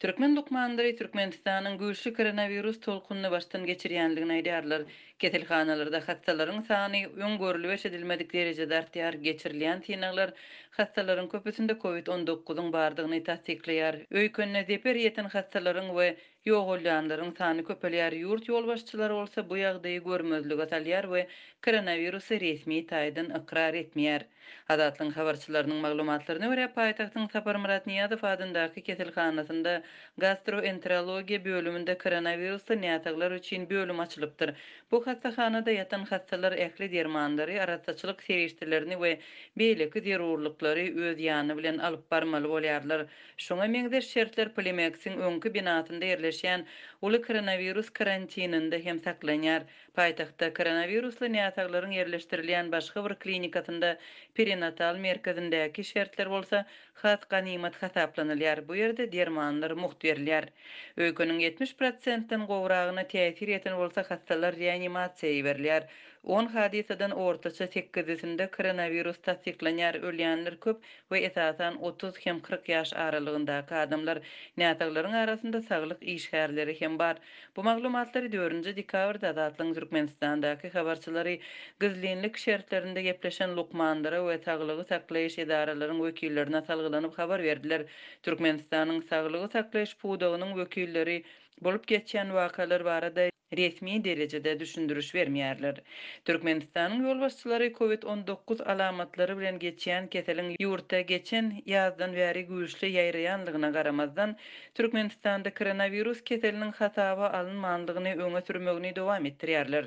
Türkmen dokmanlary Türkmenistanyň güýçli koronavirus tolkunyny başdan geçirýändigini aýdýarlar. Ketelhanalarda hastalaryň sany öňgörülip edilmedik derejede artýar. Geçirilýän tinaglar hastalaryň köpüsinde COVID-19-yň bardygyny tasdikleýär. Öýkünne zeper ýeten hastalaryň we ýogalýanlaryň sany köpelýär. Ýurt ýolbaşçylary bolsa bu ýagdaýy görmezlige salýar we koronavirusy resmi taýdan ikrar etmeýär. Adatlyň habarçylarynyň maglumatlaryna görä paýtagtyň Sapar Murat Niýazow adyndaky keselhanasynda gastroenterologiya bölümünde koronavirusly nätaglar üçin bölüm açylypdyr. Bu hastahanada yatan hastalar ähli dermanlary, araççylyk seriştilerini we beýleki zerurlyklary öz ýany bilen alyp barmaly bolýarlar. Şoňa meňzeş şertler Polimex'iň öňkü binatynda ýerleşýän uly koronavirus karantininde hem saklanýar. Paýtagtda koronavirusly nätaglaryň ýerleşdirilýän başga bir klinikasynda perinatal merkezindäki şertler bolsa has ganimat hasaplanylýar. Bu ýerde dermanlar muhty berilýär. Öýküniň 70%-den gowragyna täsir eten bolsa hastalar reanimasiýaga berilýär. 10 hadisadan ortaça 8-sinde koronavirus tasdiklanýar. Ölýänler köp we esasan 30 hem 40 ýaş aralygyndaky adamlar. Nätaglaryň arasynda saglyk işgärleri hem bar. Bu maglumatlary 4-nji dekabrda Azatlyň Türkmenistandaky habarçylary gizlinlik şertlerinde gepleşen lukmandara we saglygy saklaýyş edaralarynyň wekillerine salgylanyp habar berdiler. Türkmenistanyň saglygy saklaýyş pudagynyň wekilleri bolup geçýän wakalar barada resmi derejede düşündürüş bermeýärler. Türkmenistanyň ýolbaşçylary COVID-19 alamatlary bilen geçýän keseliň ýurtda geçen ýazdan bäri güýçli ýaýraýanlygyna garamazdan Türkmenistanda koronavirus keseliniň hasaby alynmandygyny öňe sürmegini dowam etdirýärler.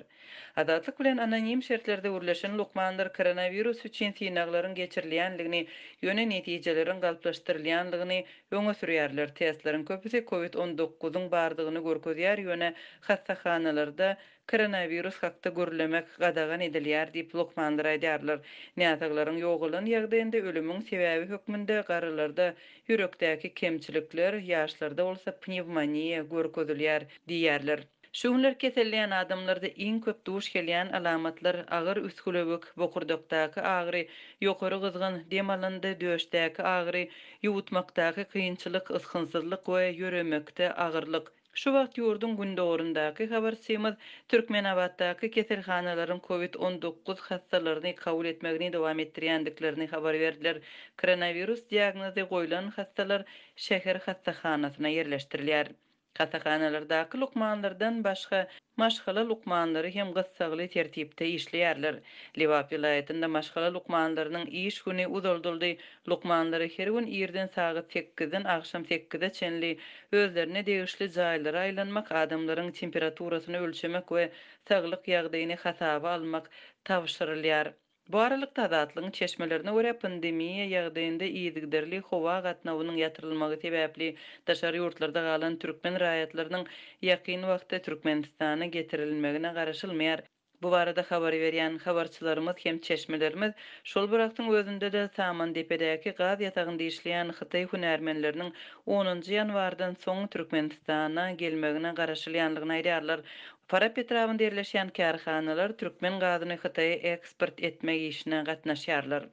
Adatlyk bilen anonim şertlerde urleşen lukmanlar koronavirus üçin sinaglaryň geçirilýändigini, ýöne netijelerin galplaşdyrylýandygyny öňe sürýärler. Testleriň köpüsi COVID-19-yň bardygyny görkezýär, ýöne hastahanalarda koronavirus hakda görülemek gadagan edilýär diýip lukmanlar aýdýarlar. Nätaglaryň ýogulyny ýagdaýynda ölümüň sebäbi hökmünde garalarda ýürekdäki kemçilikler, ýaşlarda bolsa pnevmoniýa görkezilýär diýýärler. Şu günler keselýän adamlarda iň köp duş gelýän alamatlar agyr üskülebek, bokurdakdaky agry, ýokary gyzgyn, dem alyndy, döşdäki agry, ýuwutmakdaky kynçylyk, ysgynsyzlyk we ýöremekde agyrlyk. Şu wagt ýurdun gündogrundaky habarçymyz Türkmenabatdaky keselhanalaryň COVID-19 hastalaryny kabul etmegini dowam etdirýändiklerini habar berdiler. Koronavirus diagnozy goýulan hastalar şäher hastahanasyna ýerleşdirilýär. Hastaxanalardaky lukmanlardan başga maşgala lukmanlary hem gyssagly tertipde işleýärler. Liwap vilayetinde maşgala lukmanlarynyň iş güni uzaldyldy. Lukmanlary her gün ýerden sagat 8-den akşam 8-e çenli özlerine degişli jaýlara aýlanmak, adamlaryň temperaturasyny ölçemek we saglyk ýagdaýyny hasaba almak tapşyrylýar. Bu aralykda Azatlyň çeşmelerine görä pandemiýa ýagdaýynda ýygyderli howa gatnawynyň ýatyrylmagy sebäpli daşary ýurtlarda galan türkmen raýatlarynyň ýakyn wagtda Türkmenistana getirilmegine garaşylmaýar. Bu barada habar berýän habarçylarymyz hem çeşmelerimiz şol biraktyň özünde de saman depedäki gaz ýatagynda işleýän Hytaý hünärmenleriniň 10-njy ýanwardan soň Türkmenistana gelmegine garaşylýanlygyny aýdýarlar. Farap etrafynda ýerleşýän kärhanalar türkmen gazyny Hytaýa eksport etmek işine gatnaşýarlar.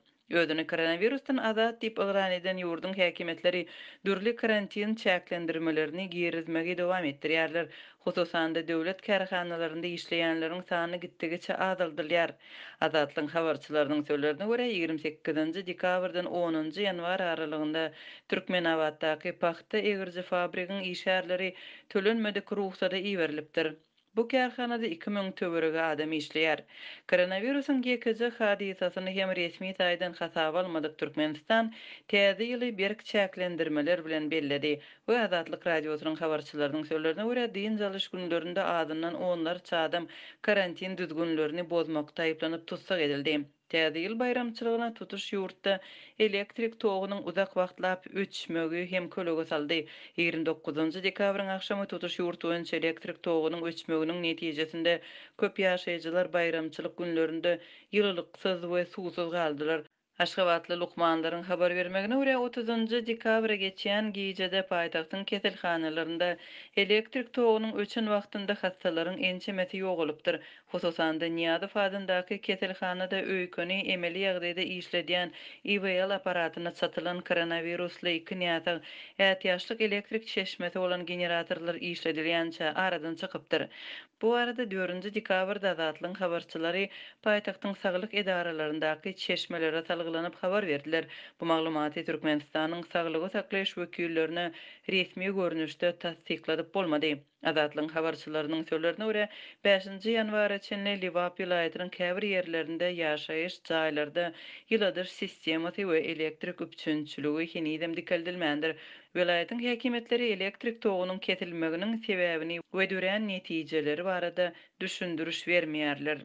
Özüni koronavirusdan azat diýip ygran eden ýurdun häkimetleri dürli karantin çäklendirmelerini girizmegi dowam etdirýärler. Hususan da döwlet kärhanalarynda işleýänleriň sany gitdigiçe azaldylýar. Azatlyň habarçylarynyň sözlerine görä 28-nji dekabrdan 10-njy ýanwar aralygynda Türkmenabatdaky paxta egirji fabrikasynyň işgärleri tölenmedik ruhsata iberilipdir. Bu kärhanada 2000 töwerege adam işleýär. Koronavirusyň GKJ hadisasyny hem resmi taýdan hasaba almadyk Türkmenistan täze ýyly berk çäklendirmeler bilen belledi. Bu Azatlyk radiosynyň habarçylarynyň sözlerine görä diň jalyş günlerinde adından onlarça adam karantin düzgünlerini bozmakda aýplanyp tutsak edildi. Täze ýyl bayramçylygyna tutuş ýurtda elektrik togynyň uzak wagtlap öçmegi hem kölege saldy. 29-njy dekabryň akşamy tutuş ýurt boýunça elektrik togynyň öçmeginiň netijesinde köp ýaşaýjylar bayramçylyk günlerinde ýyllyksyz we susuz galdylar. Aşgabatly lukmanlaryň habar bermegine görä 30-njy dekabra geçýän giýjede paýtagtyň keselhanalarynda elektrik togunyň öçen wagtynda hastalaryň ençemeti ýogalypdyr. Hususan da Niýazow adyndaky keselhanada öýkeni emeli ýagdaýda işledýän IVL aparatyna satylan koronavirusly 2 ňata ätýaşlyk elektrik çeşmesi bolan generatorlar işledilýänçä aradan çykypdyr. Bu arada 4-nji dekabrda zatlyň habarçylary paýtagtyň saglyk edaralaryndaky çeşmelere salgylanyp habar berdiler. Bu maglumaty Türkmenistanyň saglygy saklaýyş wekillerine resmi görnüşde tasdikladyp bolmady. Azatlyň habarçylarynyň sözlerine görä 5-nji ýanwara çenli Liwap vilayatynyň käbir ýerlerinde ýaşaýyş jaýlarynda ýyladyr sistematy we elektrik üçinçiligi hinidem dikildilmändir. Vilayatyň häkimetleri elektrik togunyň kesilmeginiň sebäbini we dürän netijeleri barada düşündürüş bermeýärler.